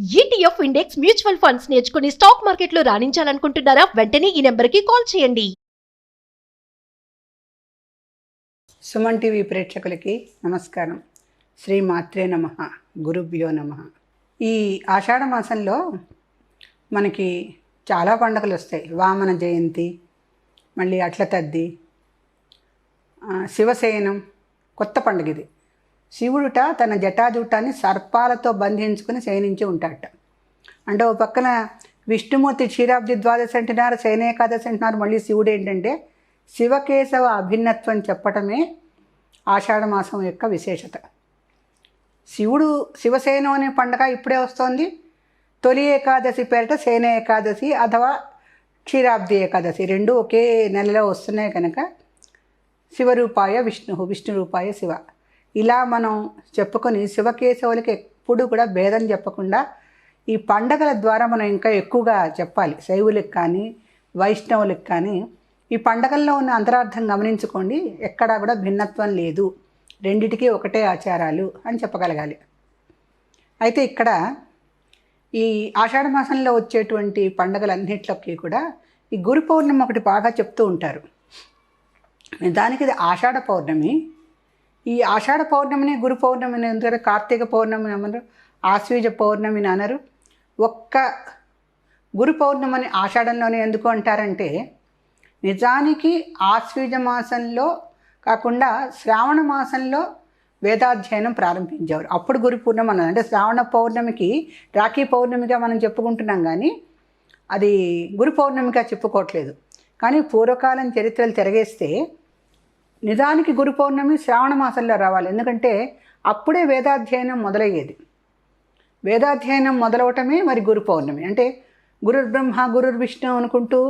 ETF index mutual funds నేర్చుకుని stock మార్కెట్లో రాణించాలనుకుంటున్నారా? వెంటనే ఈ నెంబర్కి కాల్ చేయండి. సుమన్ టీవీ ప్రేక్షకులకి నమస్కారం. శ్రీ మాత్రే నమః, గురుభ్యో నమః. ఈ ఆషాఢ మాసంలో మనకి చాలా పండుగలు వస్తాయి. వామన జయంతి, మళ్ళీ అట్ల తద్ది, శివసేనం, కొత్త పండుగ ఇది. శివుడుట తన జటాజూటాన్ని సర్పాలతో బంధించుకుని శయనించి ఉంటాడట. అంటే ఓ పక్కన విష్ణుమూర్తి క్షీరాబ్ది ద్వాదశి అంటున్నారు, శయనేకాదశి అంటున్నారు. మళ్ళీ శివుడు ఏంటంటే శివకేశవ అభిన్నత్వం చెప్పటమే ఆషాఢ మాసం యొక్క విశేషత. శివుడు శివసేనం అనే పండగ ఇప్పుడే వస్తోంది. తొలి ఏకాదశి పేరిట శయన ఏకాదశి అథవా క్షీరాబ్ది ఏకాదశి రెండు ఒకే నెలలో వస్తున్నాయి కనుక శివరూపాయ విష్ణు, విష్ణు రూపాయ శివ, ఇలా మనం చెప్పుకొని శివకేశవులకి ఎప్పుడు కూడా భేదం చెప్పకుండా ఈ పండగల ద్వారా మనం ఇంకా ఎక్కువగా చెప్పాలి. శైవులకు కానీ వైష్ణవులకు కానీ ఈ పండగల్లో ఉన్న అంతరార్థం గమనించుకోండి. ఎక్కడా కూడా భిన్నత్వం లేదు, రెండిటికీ ఒకటే ఆచారాలు అని చెప్పగలగాలి. అయితే ఇక్కడ ఈ ఆషాఢ మాసంలో వచ్చేటువంటి పండగలన్నింటిలోకి కూడా ఈ గురు పౌర్ణమి ఒకటి బాగా చెప్తూ ఉంటారు. దానికి ఇది ఆషాఢ పౌర్ణమి. ఈ ఆషాఢ పౌర్ణమిని గురు పౌర్ణమిని ఎందుకంటే కార్తీక పౌర్ణమిని అనరు, ఆశ్వీజ పౌర్ణమిని అనరు. ఒక్క గురు పౌర్ణమిని ఆషాఢంలోనే ఎందుకు అంటారంటే నిజానికి ఆశ్వీజ మాసంలో కాకుండా శ్రావణ మాసంలో వేదాధ్యయనం ప్రారంభించేవారు. అప్పుడు గురు పౌర్ణమి అన్నది. అంటే శ్రావణ పౌర్ణమికి రాఖీ పౌర్ణమిగా మనం చెప్పుకుంటున్నాం, కానీ అది గురు పౌర్ణమిగా చెప్పుకోవట్లేదు. కానీ పూర్వకాలం చరిత్రలు తిరగేస్తే నిజానికి గురు పౌర్ణమి శ్రావణ మాసంలో రావాలి. ఎందుకంటే అప్పుడే వేదాధ్యయనం మొదలయ్యేది. వేదాధ్యయనం మొదలవటమే మరి గురు పౌర్ణమి. అంటే గురుర్ బ్రహ్మ గురుర్ విష్ణు అనుకుంటూ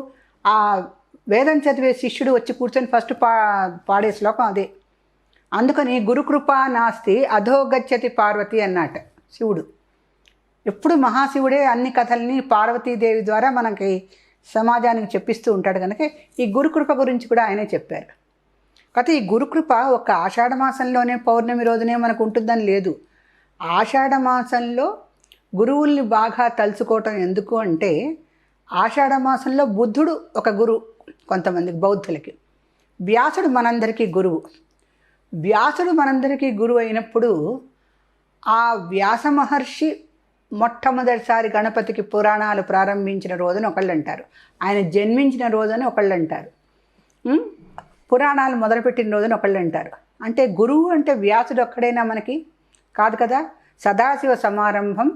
ఆ వేదం చదివే శిష్యుడు వచ్చి కూర్చొని ఫస్ట్ పాడే శ్లోకం అదే. అందుకని గురుకృప నాస్తి అధోగచ్చతి పార్వతి అన్నట శివుడు. ఎప్పుడు మహాశివుడే అన్ని కథల్ని పార్వతీదేవి ద్వారా మనకి సమాజానికి చెప్పిస్తూ ఉంటాడు కనుక ఈ గురుకృప గురించి కూడా ఆయనే చెప్పారు. కాకపోతే ఈ గురుకృప ఒక ఆషాఢ మాసంలోనే పౌర్ణమి రోజునే మనకు ఉంటుందని లేదు. ఆషాఢ మాసంలో గురువుల్ని బాగా తలుచుకోవటం ఎందుకు అంటే ఆషాఢ మాసంలో బుద్ధుడు ఒక గురువు కొంతమందికి, బౌద్ధులకి. వ్యాసుడు మనందరికీ గురువు. వ్యాసుడు మనందరికీ గురువు అయినప్పుడు ఆ వ్యాస మహర్షి మొట్టమొదటిసారి గణపతికి పురాణాలు ప్రారంభించిన రోజున ఒకళ్ళు అంటారు, ఆయన జన్మించిన రోజున ఒకళ్ళు అంటారు, పురాణాలు మొదలుపెట్టిన రోజున ఒకళ్ళు అంటారు. అంటే గురువు అంటే వ్యాసుడు ఒక్కడైనా మనకి కాదు కదా. సదాశివ సమారంభం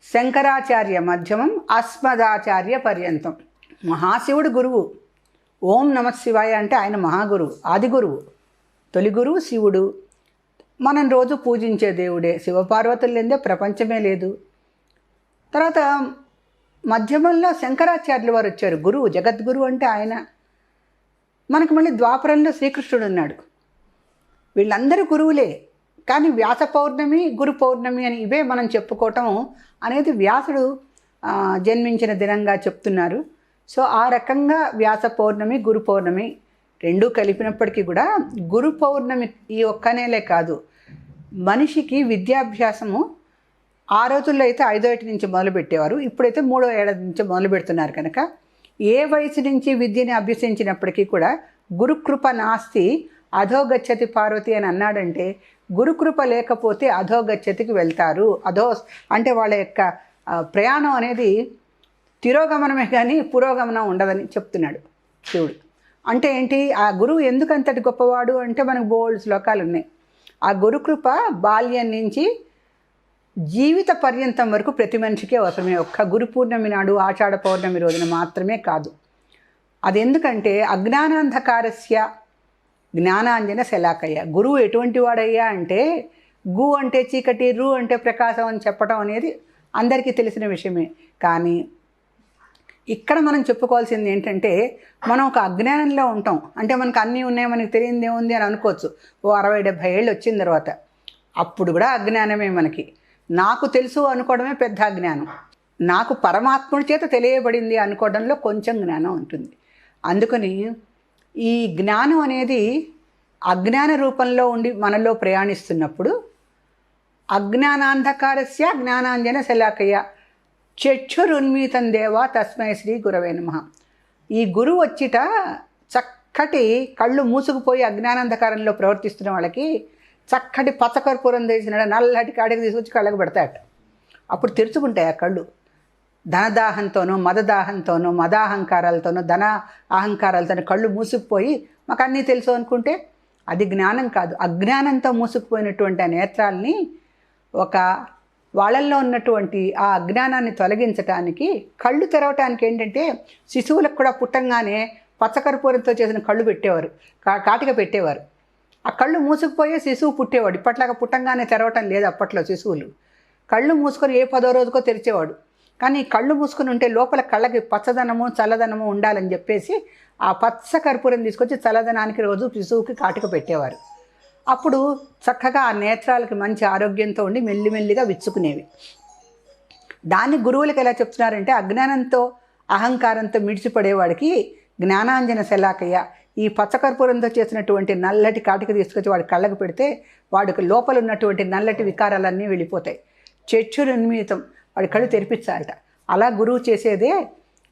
శంకరాచార్య మధ్యమం అస్మదాచార్య పర్యంతం. మహాశివుడు గురువు. ఓం నమ శివాయ అంటే ఆయన మహాగురువు, ఆది గురువు, తొలి గురువు శివుడు. మనం రోజు పూజించే దేవుడే. శివపార్వతులు లేదే ప్రపంచమే లేదు. తర్వాత మధ్యమంలో శంకరాచార్యుల వారు వచ్చారు, గురువు, జగద్గురువు అంటే ఆయన. మనకు మళ్ళీ ద్వాపరంలో శ్రీకృష్ణుడు ఉన్నాడు. వీళ్ళందరూ గురువులే. కానీ వ్యాస పౌర్ణమి గురు పౌర్ణమి అని ఇవే మనం చెప్పుకోవటం అనేది వ్యాసుడు జన్మించిన దినంగా చెప్తున్నారు. సో ఆ రకంగా వ్యాస పౌర్ణమి గురు పౌర్ణమి రెండూ కలిపినప్పటికీ కూడా గురు పౌర్ణమి ఈ ఒక్కనేలే కాదు, మనిషికి విద్యాభ్యాసము ఆ రోజుల్లో అయితే 5వ ఏటి నుంచి మొదలుపెట్టేవారు, ఇప్పుడైతే 3వ ఏడాది నుంచి మొదలు పెడుతున్నారు. కనుక ఏ వయసు నుంచి విద్యని అభ్యసించినప్పటికీ కూడా గురుకృప నాస్తి అధోగచ్చతి పార్వతి అని అన్నాడంటే గురుకృప లేకపోతే అధోగచ్చతికి వెళ్తారు. అధో అంటే వాళ్ళ యొక్క ప్రయాణం అనేది తిరోగమనమే కానీ పురోగమనం ఉండదని చెప్తున్నాడు శివుడు. అంటే ఏంటి, ఆ గురువు ఎందుకు అంతటి గొప్పవాడు అంటే మనకు బోల్డ్ శ్లోకాలు ఉన్నాయి. ఆ గురుకృప బాల్యం నుంచి జీవిత పర్యంతం వరకు ప్రతి మనిషికి అవసరమే. ఒక్క గురు పూర్ణమి నాడు ఆషాఢ పౌర్ణమి రోజున మాత్రమే కాదు. అది ఎందుకంటే అజ్ఞానాంధకారస్య జ్ఞానాంజన శలాకయ్య. గురువు ఎటువంటి వాడయ్యా అంటే గు అంటే చీకటి, రు అంటే ప్రకాశం అని చెప్పడం అనేది అందరికీ తెలిసిన విషయమే. కానీ ఇక్కడ మనం చెప్పుకోవాల్సింది ఏంటంటే మనం ఒక అజ్ఞానంలో ఉంటాం. అంటే మనకు అన్నీ ఉన్నాయి, మనకు తెలియనిది ఏముంది అని అనుకోవచ్చు. ఓ 60-70 ఏళ్ళు వచ్చిన తర్వాత అప్పుడు కూడా అజ్ఞానమే మనకి. నాకు తెలుసు అనుకోవడమే పెద్ద అజ్ఞానం. నాకు పరమాత్ముడి చేత తెలియబడింది అనుకోవడంలో కొంచెం జ్ఞానం ఉంటుంది. అందుకని ఈ జ్ఞానం అనేది అజ్ఞాన రూపంలో ఉండి మనలో ప్రయాణిస్తున్నప్పుడు అజ్ఞానాంధకారస్య జ్ఞానాంజన శలాకయ్య చక్షురున్మీతం దేవా తస్మై శ్రీ గురవే నమః. ఈ గురువు వచ్చిట చక్కటి కళ్ళు మూసుకుపోయి అజ్ఞానాంధకారంలో ప్రవర్తిస్తున్న వాళ్ళకి చక్కటి పచ్చకర్పూరం తెచ్చిన నల్లటి కాడికి తీసుకొచ్చి కళ్ళకు పెడతాయట. అప్పుడు తెరుచుకుంటాయి ఆ కళ్ళు. ధనదాహంతోనో మదదాహంతోనో మదాహంకారాలతోనో ధన అహంకారాలతోనో కళ్ళు మూసుకుపోయి మాకు అన్నీ తెలుసు అనుకుంటే అది జ్ఞానం కాదు. అజ్ఞానంతో మూసుకుపోయినటువంటి ఆ నేత్రాల్ని ఒక వాళ్ళల్లో ఉన్నటువంటి ఆ అజ్ఞానాన్ని తొలగించటానికి కళ్ళు తెరవటానికి ఏంటంటే శిశువులకు కూడా పుట్టంగానే పచ్చకర్పూరంతో చేసిన కళ్ళు పెట్టేవారు, కాటిక పెట్టేవారు. ఆ కళ్ళు మూసుకుపోయే శిశువు పుట్టేవాడు. ఇప్పట్లాగా పుట్టంగానే తెరవటం లేదు అప్పట్లో. శిశువులు కళ్ళు మూసుకొని ఏ 10వ రోజుకో తెరిచేవాడు. కానీ కళ్ళు మూసుకొని ఉంటే లోపల కళ్ళకి పచ్చదనము చల్లదనము ఉండాలని చెప్పేసి ఆ పచ్చ కర్పూరం తీసుకొచ్చి చల్లదనానికి రోజు శిశువుకి కాటిక పెట్టేవారు. అప్పుడు చక్కగా ఆ నేత్రాలకి మంచి ఆరోగ్యంతో ఉండి మెల్లిమెల్లిగా విచ్చుకునేవి. దాన్ని గురువులకు ఎలా చెప్తున్నారంటే అజ్ఞానంతో అహంకారంతో మిడిచిపడేవాడికి జ్ఞానాంజన శలాకయ్య ఈ పచ్చకర్పూరంతో చేసినటువంటి నల్లటి కాటిక తీసుకొచ్చి వాడి కళ్ళకు పెడితే వాడికి లోపల ఉన్నటువంటి నల్లటి వికారాలన్నీ వెళ్ళిపోతాయి. చక్షురున్మీతం, వాడి కళ్ళు తెరిపించాలట. అలా గురువు చేసేదే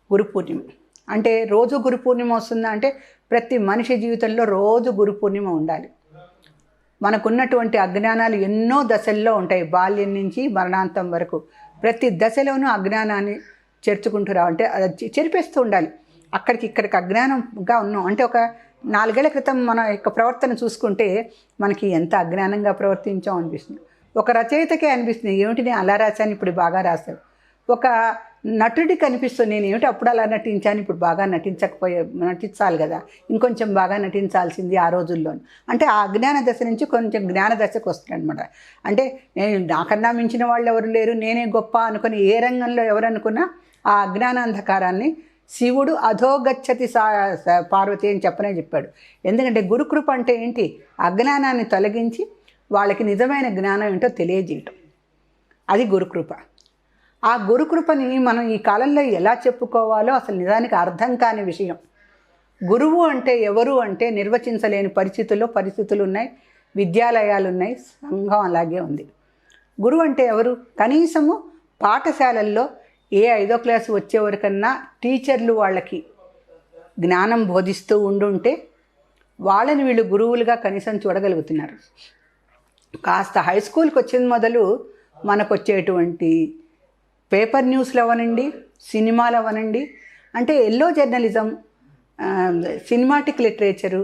గురు పూర్ణిమ. అంటే రోజు గురు పూర్ణిమ వస్తుందా అంటే ప్రతి మనిషి జీవితంలో రోజు గురు పూర్ణిమ ఉండాలి. మనకున్నటువంటి అజ్ఞానాలు ఎన్నో దశల్లో ఉంటాయి. బాల్యం నుంచి మరణాంతం వరకు ప్రతి దశలోనూ అజ్ఞానాన్ని చేర్చుకుంటూ అంటే అది చెరిపేస్తూ ఉండాలి. అక్కడికి ఇక్కడికి అజ్ఞానంగా ఉన్నాం అంటే ఒక 4 ఏళ్ల క్రితం మన యొక్క ప్రవర్తన చూసుకుంటే మనకి ఎంత అజ్ఞానంగా ప్రవర్తించాం అనిపిస్తుంది. ఒక రచయితకే అనిపిస్తుంది ఏమిటి నేను అలా రాశాను ఇప్పుడు బాగా రాశాను. ఒక నటుడికి అనిపిస్తుంది నేను ఏమిటి అప్పుడు అలా నటించాను ఇప్పుడు బాగా నటించాలి కదా, ఇంకొంచెం బాగా నటించాల్సింది ఆ రోజుల్లో. అంటే ఆ అజ్ఞాన దశ నుంచి కొంచెం జ్ఞాన దశకు వస్తుంది అనమాట. అంటే నేను నాకన్నా మించిన వాళ్ళు ఎవరు లేరు, నేనే గొప్ప అనుకుని ఏ రంగంలో ఎవరు అనుకున్నా ఆ అజ్ఞానాంధకారాన్ని శివుడు అధోగచ్చతి పార్వతి అని చెప్పాడు. ఎందుకంటే గురుకృప అంటే ఏంటి? అజ్ఞానాన్ని తొలగించి వాళ్ళకి నిజమైన జ్ఞానం ఏంటో తెలియజేయటం, అది గురుకృప. ఆ గురుకృపని మనం ఈ కాలంలో ఎలా చెప్పుకోవాలో అసలు నిజానికి అర్థం కాని విషయం. గురువు అంటే ఎవరు అంటే నిర్వచించలేని పరిస్థితులు ఉన్నాయి, విద్యాలయాలు ఉన్నాయి, సంఘం అలాగే ఉంది. గురువు అంటే ఎవరు? కనీసము పాఠశాలల్లో ఏ 5వ క్లాసు వచ్చేవరకన్నా టీచర్లు వాళ్ళకి జ్ఞానం బోధిస్తూ ఉండుంటే వాళ్ళని వీళ్ళు గురువులుగా కనీసం చూడగలుగుతున్నారు. కాస్త హై స్కూల్కి వచ్చిన మొదలు మనకు వచ్చేటువంటి పేపర్ న్యూస్లు అవ్వనండి, సినిమాలు అవ్వనండి, అంటే yellow journalism, cinematic literature,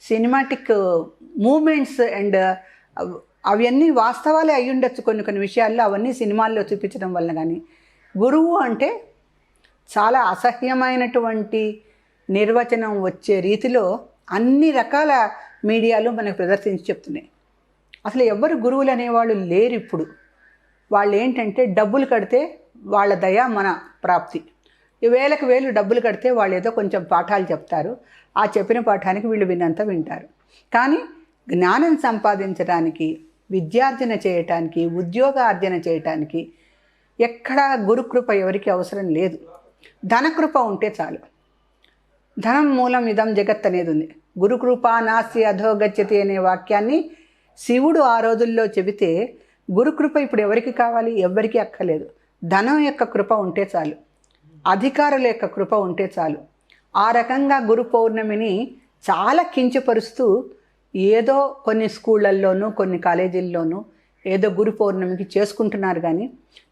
cinematic moments and అవన్నీ వాస్తవాలే అయి ఉండొచ్చు కొన్ని విషయాల్లో, అవన్నీ సినిమాల్లో చూపించడం వల్ల. కానీ గురువు అంటే చాలా అసహ్యమైనటువంటి నిర్వచనం వచ్చే రీతిలో అన్ని రకాల మీడియాలు మనకు ప్రదర్శించి చెప్తున్నాయి. అసలు ఎవ్వరు గురువులు అనేవాళ్ళు లేరు ఇప్పుడు. వాళ్ళు ఏంటంటే డబ్బులు కడితే వాళ్ళ దయ మన ప్రాప్తి. వేలకు వేలు డబ్బులు కడితే వాళ్ళు ఏదో కొంచెం పాఠాలు చెప్తారు, ఆ చెప్పిన పాఠానికి వీళ్ళు విన్నంత వింటారు. కానీ జ్ఞానం సంపాదించడానికి, విద్యార్జన చేయటానికి, ఉద్యోగార్జన చేయటానికి ఎక్కడా గురుకృప ఎవరికి అవసరం లేదు. ధనకృప ఉంటే చాలు. ధనం మూలం ఇదం జగత్ అనేది ఉంది. గురుకృప నాస్తి అధోగచ్చతి అనే వాక్యాన్ని శివుడు ఆ రోజుల్లో చెబితే గురుకృప ఇప్పుడు ఎవరికి కావాలి? ఎవ్వరికీ అక్కర్లేదు. ధనం యొక్క కృప ఉంటే చాలు, అధికారుల యొక్క కృప ఉంటే చాలు. ఆ రకంగా గురు పౌర్ణమిని చాలా కించపరుస్తూ ఏదో కొన్ని స్కూళ్ళల్లోనూ కొన్ని కాలేజీల్లోనూ ఏదో గురు పౌర్ణమికి చేసుకుంటున్నారు. కానీ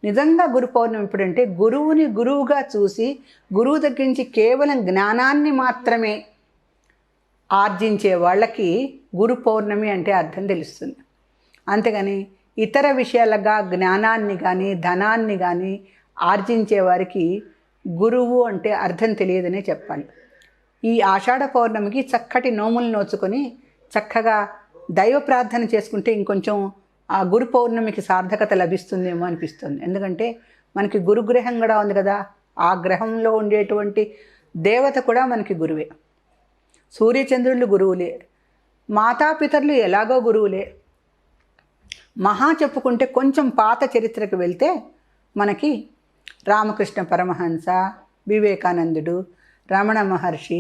నిజంగా గురు పౌర్ణమి ఇప్పుడంటే గురువుని గురువుగా చూసి గురువు దగ్గర నుంచి కేవలం జ్ఞానాన్ని మాత్రమే ఆర్జించే వాళ్ళకి గురు పౌర్ణమి అంటే అర్థం తెలుస్తుంది. అంతేగాని ఇతర విషయాలుగా జ్ఞానాన్ని కానీ ధనాన్ని కానీ ఆర్జించే వారికి గురువు అంటే అర్థం తెలియదనే చెప్పాలి. ఈ ఆషాఢ పౌర్ణమికి చక్కటి నోములు నోచుకొని చక్కగా దైవ ప్రార్థన చేసుకుంటే ఇంకొంచెం ఆ గురు పౌర్ణమికి సార్థకత లభిస్తుందేమో అనిపిస్తుంది. ఎందుకంటే మనకి గురుగ్రహం కూడా ఉంది కదా, ఆ గ్రహంలో ఉండేటువంటి దేవత కూడా మనకి గురువే. సూర్యచంద్రులు గురువులే, మాతాపితరులు ఎలాగో గురువులే. మహా చెప్పుకుంటే కొంచెం పాత చరిత్రకు వెళ్తే మనకి రామకృష్ణ పరమహంస, వివేకానందుడు, రమణ మహర్షి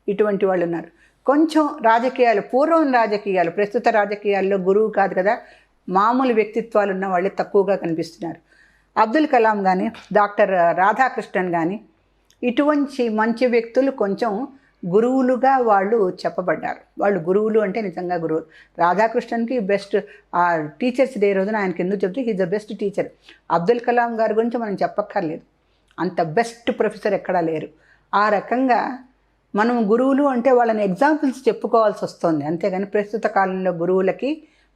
ఇటువంటి వాళ్ళు ఉన్నారు. కొంచెం రాజకీయాలు, పూర్వం రాజకీయాలు, ప్రస్తుత రాజకీయాల్లో గురువు కాదు కదా, మామూలు వ్యక్తిత్వాలు ఉన్న వాళ్ళే తక్కువగా కనిపిస్తున్నారు. అబ్దుల్ కలాం కానీ, డాక్టర్ రాధాకృష్ణన్ కానీ, ఇటువంటి మంచి వ్యక్తులు కొంచెం గురువులుగా వాళ్ళు చెప్పబడ్డారు. వాళ్ళు గురువులు అంటే నిజంగా గురువులు. రాధాకృష్ణన్కి బెస్ట్ టీచర్స్ డే రోజున ఆయనకి ఎందుకు చెప్తే he's the best teacher. Abdul Kalam గారి గురించి మనం చెప్పక్కర్లేదు, అంత బెస్ట్ ప్రొఫెసర్ ఎక్కడా లేరు. ఆ రకంగా మనం గురువులు అంటే వాళ్ళని ఎగ్జాంపుల్స్ చెప్పుకోవాల్సి వస్తుంది, అంతేగాని ప్రస్తుత కాలంలో గురువులకి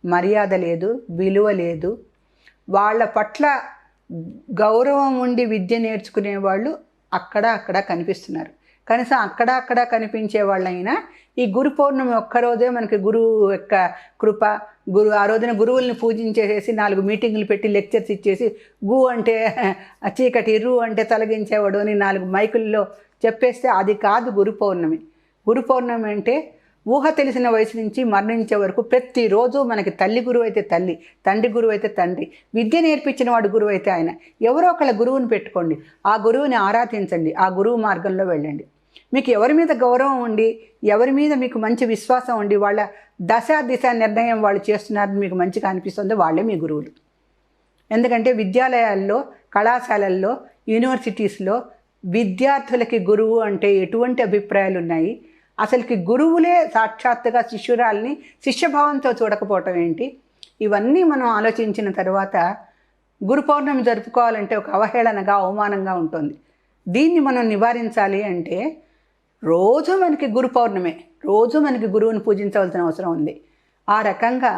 మర్యాద లేదు, విలువ లేదు. వాళ్ళ పట్ల గౌరవం ఉండి విద్య నేర్చుకునే వాళ్ళు అక్కడ కనిపిస్తున్నారు. కనీసం అక్కడ కనిపించే వాళ్ళైనా ఈ గురు పౌర్ణమి ఒక్కరోజే మనకి గురువు యొక్క కృప, ఆ రోజున గురువుల్ని పూజించేసేసి 4 మీటింగులు పెట్టి లెక్చర్స్ ఇచ్చేసి గు అంటే చీకటి, రు అంటే తొలగించేవాడు అని 4 మైకుల్లో చెప్పేస్తే అది కాదు గురు పౌర్ణమి. గురు పౌర్ణమి అంటే ఊహ తెలిసిన వయసు నుంచి మరణించే వరకు ప్రతిరోజు మనకి తల్లి గురువు అయితే తల్లి, తండ్రి గురువు అయితే తండ్రి, విద్య నేర్పించిన వాడు గురువు అయితే ఆయన. ఎవరో ఒకళ్ళ గురువుని పెట్టుకోండి, ఆ గురువుని ఆరాధించండి, ఆ గురువు మార్గంలో వెళ్ళండి. మీకు ఎవరి మీద గౌరవం ఉండి, ఎవరి మీద మీకు మంచి విశ్వాసం ఉండి, వాళ్ళ దిశ నిర్ణయం వాళ్ళు చేస్తున్నారని మీకు మంచిగా అనిపిస్తుందో వాళ్ళే మీ గురువులు. ఎందుకంటే విద్యాలయాల్లో, కళాశాలల్లో, యూనివర్సిటీస్లో విద్యార్థులకి గురువు అంటే ఎటువంటి అభిప్రాయాలు ఉన్నాయి? అసలుకి గురువులే సాక్షాత్తుగా శిష్యురాల్ని శిష్యభావంతో చూడకపోవటం ఏంటి? ఇవన్నీ మనం ఆలోచించిన తర్వాత గురు పౌర్ణమి జరుపుకోవాలంటే ఒక అవహేళనగా, అవమానంగా ఉంటుంది. దీన్ని మనం నివారించాలి అంటే రోజు మనకి గురు పౌర్ణమే, రోజు మనకి గురువుని పూజించవలసిన అవసరం ఉంది. ఆ రకంగా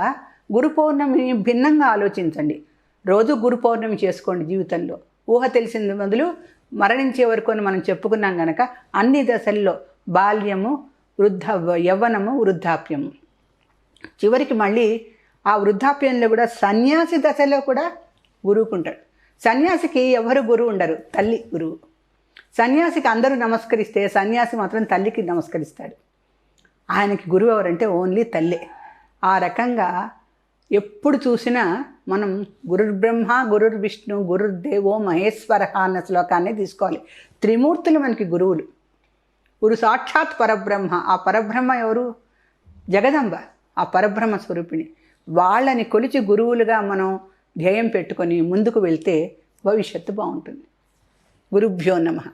గురు పౌర్ణమిని భిన్నంగా ఆలోచించండి. రోజు గురు పౌర్ణమి చేసుకోండి జీవితంలో. ఊహ తెలిసింది మొదలు మరణించే వరకు అని మనం చెప్పుకున్నాం కనుక అన్ని దశల్లో బాల్యము, యవ్వనము, వృద్ధాప్యము, చివరికి మళ్ళీ ఆ వృద్ధాప్యంలో కూడా సన్యాసి దశలో కూడా గురువుకుంటాడు. సన్యాసికి ఎవరు గురువు ఉండరు, తల్లి గురువు. సన్యాసికి అందరూ నమస్కరిస్తే సన్యాసి మాత్రం తల్లికి నమస్కరిస్తాడు. ఆయనకి గురువు ఎవరంటే ఓన్లీ తల్లే. ఆ రకంగా ఎప్పుడు చూసినా మనం గురుర్బ్రహ్మ, గురుర్విష్ణు, గురుర్దేవో మహేశ్వర అన్న శ్లోకాన్ని తీసుకోవాలి. త్రిమూర్తులు మనకి గురువులు. గురు సాక్షాత్ పరబ్రహ్మ. ఆ పరబ్రహ్మ ఎవరు? జగదంబ, ఆ పరబ్రహ్మ స్వరూపిణి. వాళ్ళని కొలిచి గురువులుగా మనం ధ్యేయం పెట్టుకొని ముందుకు వెళ్తే భవిష్యత్తు బాగుంటుంది. గురుభ్యో నమః.